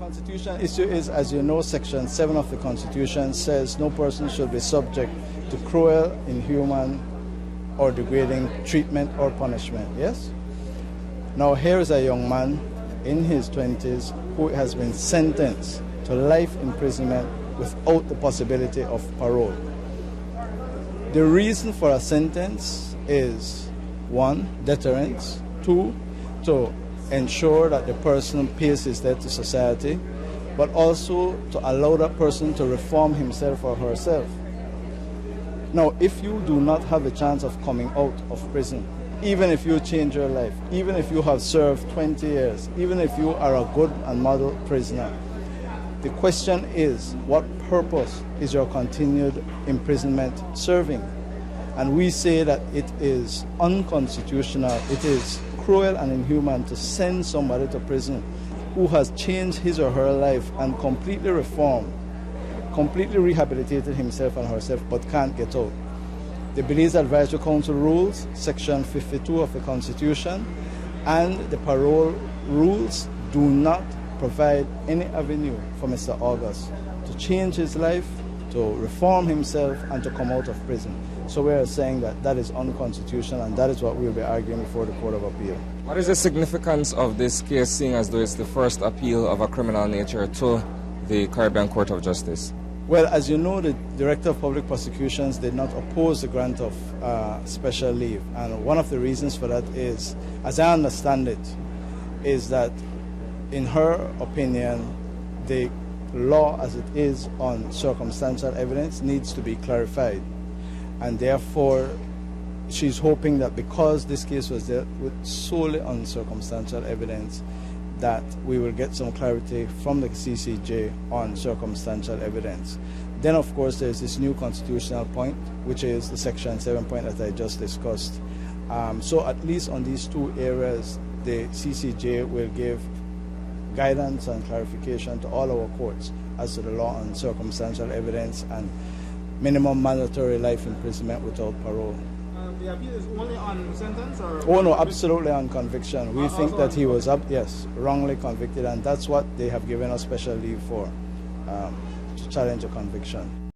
constitutional issue is, as you know, Section 7 of the Constitution says no person should be subject to cruel, inhuman, or degrading treatment or punishment, yes? Now here is a young man in his 20s who has been sentenced to life imprisonment without the possibility of parole. The reason for a sentence is 1, deterrence, 2, to ensure that the person pays his debt to society, but also to allow that person to reform himself or herself. Now, if you do not have a chance of coming out of prison, even if you change your life, even if you have served 20 years, even if you are a good and model prisoner, the question is, what purpose is your continued imprisonment serving? And we say that it is unconstitutional, it is cruel and inhuman to send somebody to prison who has changed his or her life and completely reformed, completely rehabilitated himself and herself, but can't get out. The Belize Advisory Council rules, Section 52 of the Constitution, and the parole rules do not provide any avenue for Mr. August to change his life, to reform himself, and to come out of prison. So we are saying that that is unconstitutional, and that is what we will be arguing before the Court of Appeal. What is the significance of this case, seeing as though it's the first appeal of a criminal nature to the Caribbean Court of Justice? Well, as you know, the Director of Public Prosecutions did not oppose the grant of special leave. And one of the reasons for that is, as I understand it, is that in her opinion, the law as it is on circumstantial evidence needs to be clarified. And therefore, she's hoping that because this case was dealt with solely on circumstantial evidence, that we will get some clarity from the CCJ on circumstantial evidence. Then, of course, there's this new constitutional point, which is the Section 7 point that I just discussed. So at least on these two areas, the CCJ will give guidance and clarification to all our courts as to the law on circumstantial evidence and minimum mandatory life imprisonment without parole. The appeal is only on sentence? Or oh no, absolutely on conviction. We think that he was wrongly convicted, and that's what they have given us special leave for, to challenge a conviction.